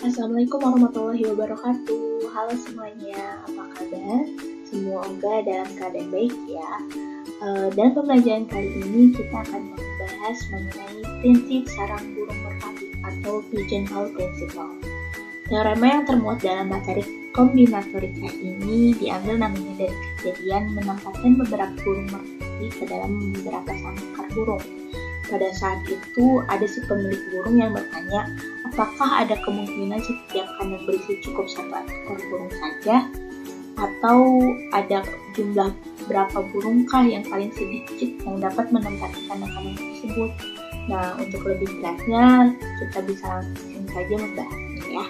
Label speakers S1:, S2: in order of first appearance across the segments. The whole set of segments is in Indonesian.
S1: Assalamualaikum warahmatullahi wabarakatuh. Halo semuanya, apa kabar? Semoga dalam keadaan baik ya. Dalam pembelajaran kali ini kita akan membahas mengenai prinsip sarang burung merpati atau pigeonhole principle. Teorema yang termuat dalam materi kombinatorika ini diambil namanya dari kejadian menempatkan beberapa burung merpati ke dalam beberapa sangkar burung. Pada saat itu ada si pemilik burung yang bertanya, apakah ada kemungkinan setiap kandang berisi cukup satu ekor burung saja? Atau ada jumlah berapa burungkah yang paling sedikit yang dapat menempati kandang-kandang tersebut? Nah, untuk lebih jelasnya, kita bisa langsung saja membahasnya ya.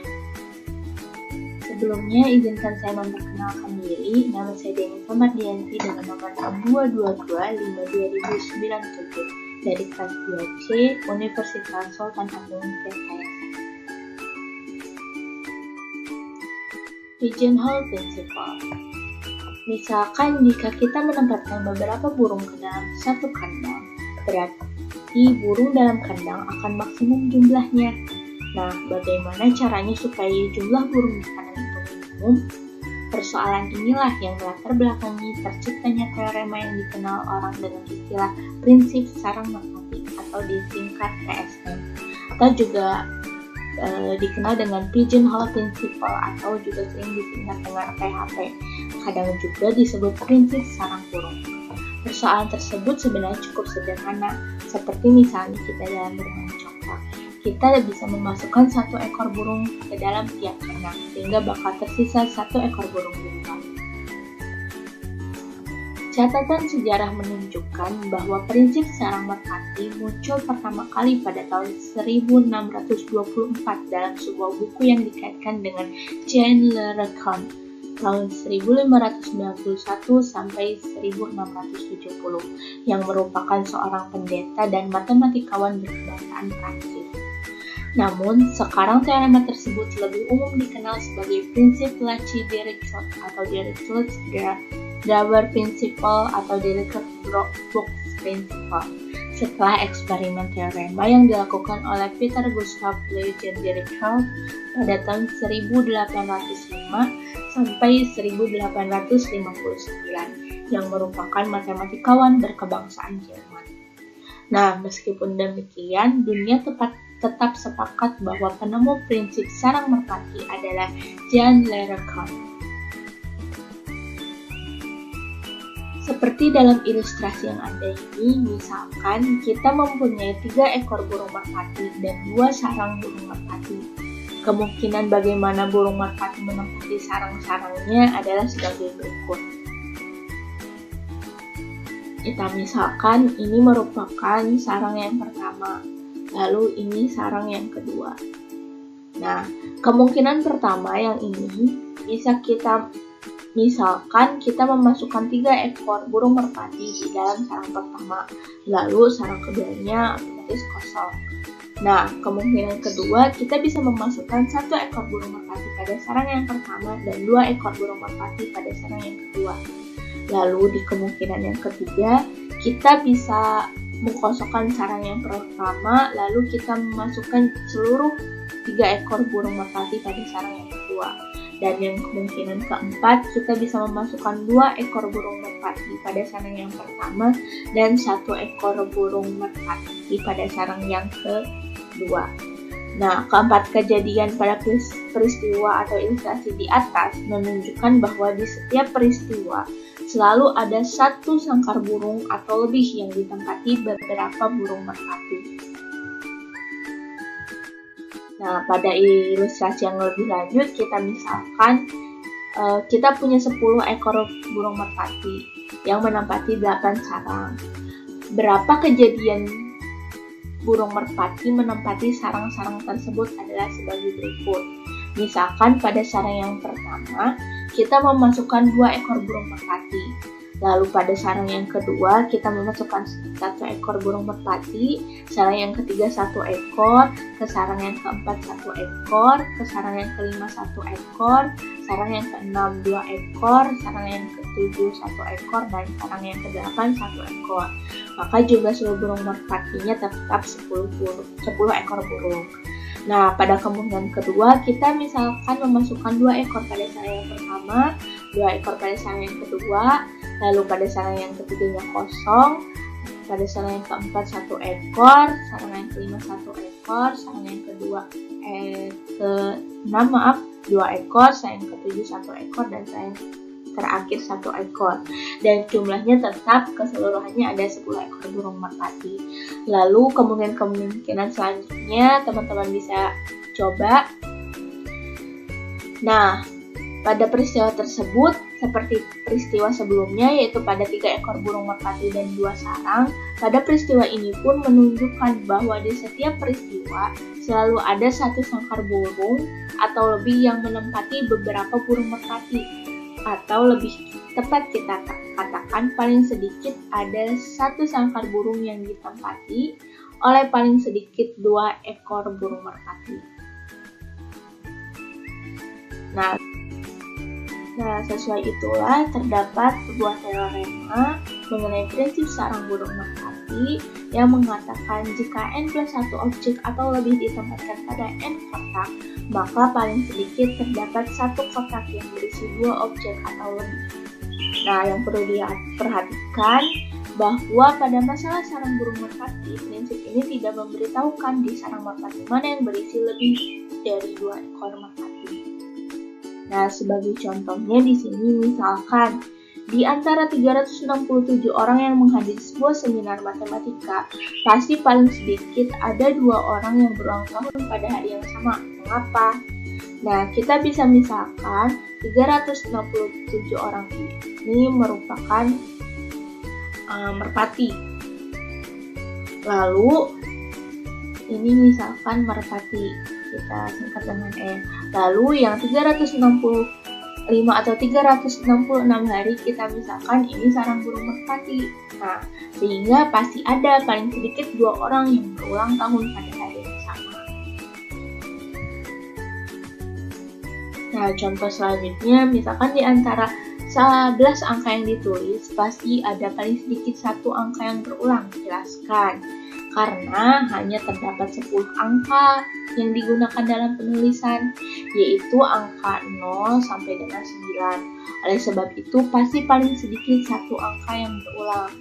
S1: Sebelumnya, izinkan saya memperkenalkan diri. Nama saya Deni Mardianti dengan nomor 2225297 dari kelas 2C Universitas Sultan Hamengkubuwono Yogyakarta. Pigeonhole principle. Misalkan jika kita menempatkan beberapa burung ke dalam satu kandang, berarti burung dalam kandang akan maksimum jumlahnya. Nah, bagaimana caranya supaya jumlah burung di kandang itu minimum? Persoalan inilah yang melatar belakangi terciptanya teorema yang dikenal orang dengan istilah prinsip sarang merpati atau disingkat PSM, atau juga dikenal dengan pigeonhole principle atau juga sering disingkat dengan PHP. Kadang juga disebut prinsip sarang burung. Persoalan tersebut sebenarnya cukup sederhana, seperti misalnya kita dalam bermain congklak. Kita bisa memasukkan satu ekor burung ke dalam tiap kandang, sehingga bakal tersisa satu ekor burung di luar. Catatan sejarah menunjukkan bahwa prinsip sarang merpati muncul pertama kali pada tahun 1624 dalam sebuah buku yang dikaitkan dengan Jean Le Racon tahun 1591 sampai 1670 yang merupakan seorang pendeta dan matematikawan berkebangsaan Prancis. Namun, sekarang teorema tersebut lebih umum dikenal sebagai prinsip Lacy-Dirichlet atau Dirichlet-Draper Principle atau Dirichlet-Brooks Principle. Setelah eksperimen teorema yang dilakukan oleh Peter Gustav Lejeune Dirichlet pada tahun 1805 sampai 1859 yang merupakan matematikawan berkebangsaan Jerman. Nah, meskipun demikian, dunia tetap sepakat bahwa penemu prinsip sarang merpati adalah Jean Le Racon. Seperti dalam ilustrasi yang ada ini, misalkan kita mempunyai 3 ekor burung merpati dan 2 sarang burung merpati. Kemungkinan bagaimana burung merpati menempati sarang-sarangnya adalah sebagai berikut. Kita misalkan ini merupakan sarang yang pertama, lalu ini sarang yang kedua. Nah, kemungkinan pertama yang ini bisa misalkan kita memasukkan 3 ekor burung merpati di dalam sarang pertama, lalu sarang keduanya otomatis kosong. Nah, kemungkinan kedua kita bisa memasukkan 1 ekor burung merpati pada sarang yang pertama dan 2 ekor burung merpati pada sarang yang kedua. Lalu di kemungkinan yang ketiga, kita bisa mengkosongkan sarang yang pertama, lalu kita memasukkan seluruh 3 ekor burung merpati pada sarang yang kedua. Dan yang kemungkinan keempat, kita bisa memasukkan 2 ekor burung merpati pada sarang yang pertama dan 1 ekor burung merpati pada sarang yang kedua. Nah, keempat kejadian pada peristiwa atau ilustrasi di atas menunjukkan bahwa di setiap peristiwa selalu ada 1 sangkar burung atau lebih yang ditempati beberapa burung merpati. Nah, pada ilustrasi yang lebih lanjut, kita misalkan kita punya 10 ekor burung merpati yang menempati 8 sarang. Berapa kejadian burung merpati menempati sarang-sarang tersebut adalah sebagai berikut. Misalkan pada sarang yang pertama, kita memasukkan 2 ekor burung merpati. Lalu pada sarang yang kedua, kita memasukkan 1 ekor burung merpati, sarang yang ketiga 1 ekor, ke sarang yang keempat 1 ekor, ke sarang yang kelima 1 ekor, sarang yang keenam 2 ekor, sarang yang ketujuh 1 ekor, dan sarang yang kedelapan 1 ekor. Maka jumlah seluruh burung merpatinya tetap 10 ekor burung. Nah, pada kemungkinan kedua, kita misalkan memasukkan 2 ekor pada sarang yang pertama, 2 ekor pada sarang yang kedua, lalu pada sarang yang ketiganya kosong, pada sarang yang keempat 1 ekor, sarang yang kelima 1 ekor, sarang yang ke-6 2 ekor, sarang yang ke-7 1 ekor, dan sarang yang terakhir 1 ekor. Dan jumlahnya tetap keseluruhannya ada 10 ekor burung merpati. Lalu kemungkinan selanjutnya teman-teman bisa coba. Nah, pada peristiwa tersebut, seperti peristiwa sebelumnya, yaitu pada 3 ekor burung merpati dan 2 sarang, pada peristiwa ini pun menunjukkan bahwa di setiap peristiwa selalu ada 1 sangkar burung atau lebih yang menempati beberapa burung merpati, atau lebih tepat kita katakan paling sedikit ada 1 sangkar burung yang ditempati oleh paling sedikit 2 ekor burung merpati. Nah, sesuai itulah terdapat sebuah teorema mengenai prinsip sarang burung merpati yang mengatakan jika n plus 1 objek atau lebih ditempatkan pada n kotak, maka paling sedikit terdapat 1 kotak yang berisi 2 objek atau lebih. Nah, yang perlu diperhatikan bahwa pada masalah sarang burung merpati, prinsip ini tidak memberitahukan di sarang merpati mana yang berisi lebih dari 2 ekor merpati. Nah, sebagai contohnya di sini misalkan di antara 367 orang yang menghadiri sebuah seminar matematika, pasti paling sedikit ada 2 orang yang berulang tahun pada hari yang sama. Mengapa? Nah, kita bisa misalkan 367 orang ini merupakan merpati. Lalu ini misalkan merpati, kita singkat dengan E. Lalu yang 365 atau 366 hari kita misalkan ini sarang burung merpati. Nah, sehingga pasti ada paling sedikit 2 orang yang berulang tahun pada hari yang sama. Nah, contoh selanjutnya misalkan di antara 11 angka yang ditulis pasti ada paling sedikit 1 angka yang berulang. Jelaskan. Karena hanya terdapat 10 angka yang digunakan dalam penulisan, yaitu angka 0 sampai dengan 9. Oleh sebab itu, pasti paling sedikit 1 angka yang berulang.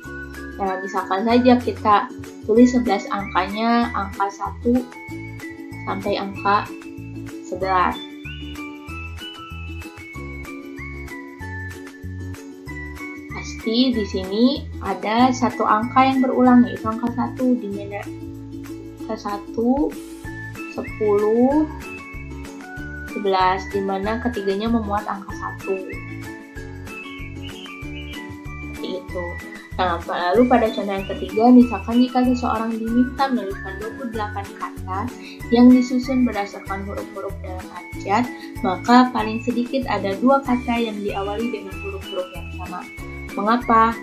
S1: Nah, misalkan saja kita tulis 11 angkanya, angka 1 sampai angka 11. Pasti di sini ada 1 angka yang berulang, yaitu angka 1, di mana ke 1, 10, 11, di mana ketiganya memuat angka 1. Seperti itu. Nah, lalu pada contoh yang ketiga, misalkan jika seseorang diminta menuliskan 28 kata yang disusun berdasarkan huruf-huruf dalam abjad, maka paling sedikit ada 2 kata yang diawali dengan huruf-huruf yang sama. Mengapa?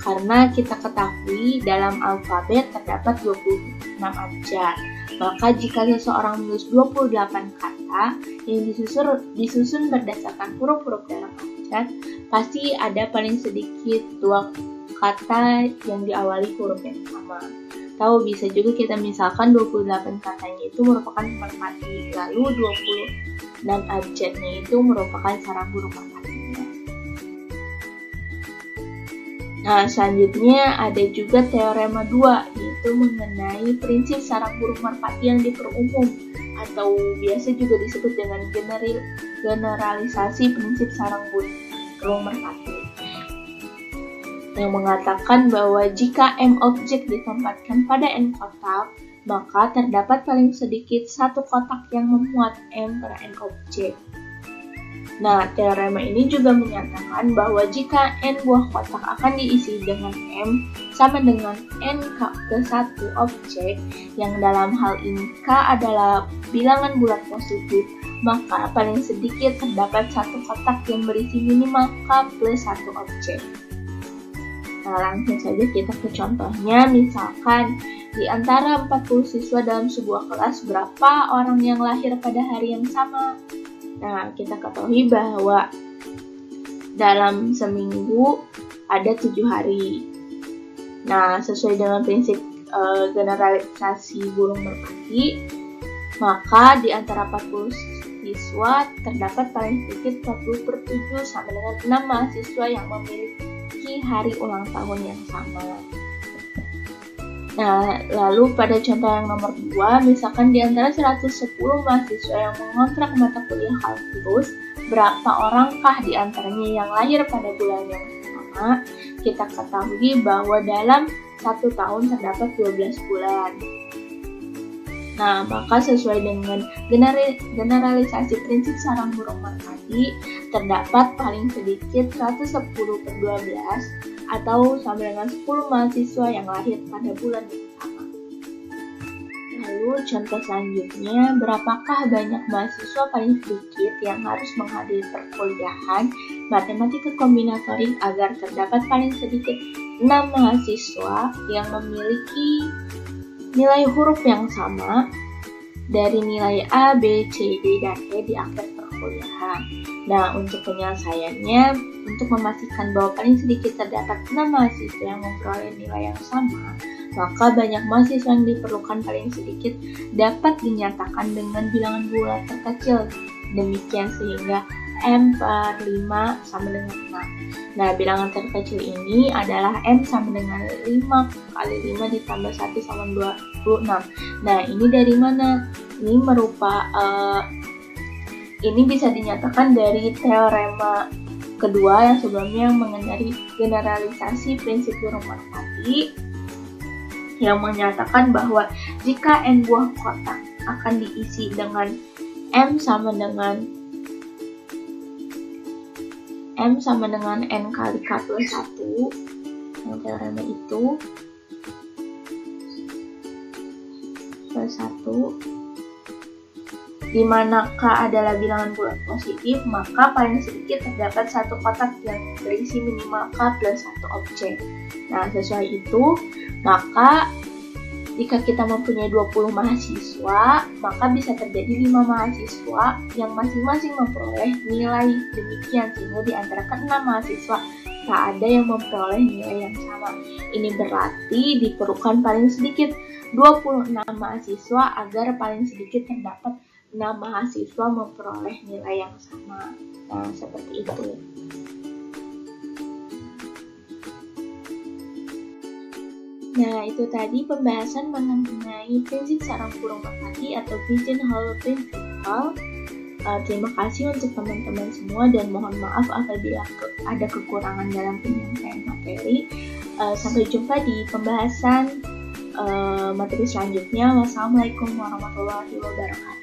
S1: Karena kita ketahui dalam alfabet terdapat 26 abjad. Maka jika seseorang menulis 28 kata yang disusun berdasarkan huruf-huruf dalam abjad, pasti ada paling sedikit 2 kata yang diawali huruf yang sama. Tahu bisa juga kita misalkan 28 katanya itu merupakan merpati, lalu 26 abjadnya itu merupakan sarang burung merpatinya. Nah, selanjutnya ada juga teorema 2, yaitu mengenai prinsip sarang burung merpati yang diperumum, atau biasa juga disebut dengan generalisasi prinsip sarang burung merpati, yang mengatakan bahwa jika M objek ditempatkan pada N kotak, maka terdapat paling sedikit 1 kotak yang memuat M pada N objek. Nah, teorema ini juga menyatakan bahwa jika N buah kotak akan diisi dengan M sama dengan N ke-1 objek, yang dalam hal ini K adalah bilangan bulat positif, maka paling sedikit terdapat 1 kotak yang berisi minimal K plus 1 objek. Nah, langsung saja kita ke contohnya. Misalkan di antara 40 siswa dalam sebuah kelas, berapa orang yang lahir pada hari yang sama? Nah, kita ketahui bahwa dalam seminggu ada 7 hari. Nah, sesuai dengan prinsip generalisasi burung merpati, Maka di antara 40 siswa terdapat paling sedikit 40/7 sama dengan 6 mahasiswa yang memiliki hari ulang tahun yang sama. Nah, lalu pada contoh yang nomor 2, misalkan di antara 110 mahasiswa yang mengontrak mata kuliah kalkulus, berapa orangkah di antaranya yang lahir pada bulan yang sama? Kita ketahui bahwa dalam 1 tahun terdapat 12 bulan. Nah, maka sesuai dengan generalisasi prinsip sarang burung merpati, terdapat paling sedikit 110/12 atau sama dengan 10 mahasiswa yang lahir pada bulan yang sama. Lalu contoh selanjutnya, berapakah banyak mahasiswa paling sedikit yang harus menghadiri perkuliahan matematika kombinatorik agar terdapat paling sedikit 6 mahasiswa yang memiliki nilai huruf yang sama dari nilai A, B, C, D, dan E di akhir perkuliahan. Nah, untuk penyelesaiannya, untuk memastikan bahwa paling sedikit terdapat 6 mahasiswa yang memperoleh nilai yang sama, maka banyak mahasiswa yang diperlukan paling sedikit dapat dinyatakan dengan bilangan bulat terkecil. Demikian sehingga M/5 sama dengan 6. Nah, bilangan terkecil ini adalah M sama dengan 5 kali 5 ditambah 1 sama 26. Nah, ini dari mana? Ini ini bisa dinyatakan dari teorema kedua yang sebelumnya yang mengenai generalisasi prinsip burung merpati yang menyatakan bahwa jika N buah kotak akan diisi dengan M sama dengan N kali K plus 1, yang teorema itu plus 1, di mana K adalah bilangan bulat positif, maka paling sedikit terdapat satu kotak yang berisi minimal K plus 1 objek. Nah, sesuai itu, maka jika kita mempunyai 20 mahasiswa, maka bisa terjadi 5 mahasiswa yang masing-masing memperoleh nilai demikian, sehingga di antara ke-6 mahasiswa tak ada yang memperoleh nilai yang sama. Ini berarti diperlukan paling sedikit 26 mahasiswa agar paling sedikit terdapat 6 mahasiswa memperoleh nilai yang sama. Nah, seperti itu. Nah, itu tadi pembahasan mengenai prinsip sarang burung merpati atau pigeonhole principle. Terima kasih untuk teman-teman semua dan mohon maaf apabila ada kekurangan dalam penyampaian materi. Sampai jumpa di pembahasan materi selanjutnya. Wassalamualaikum warahmatullahi wabarakatuh.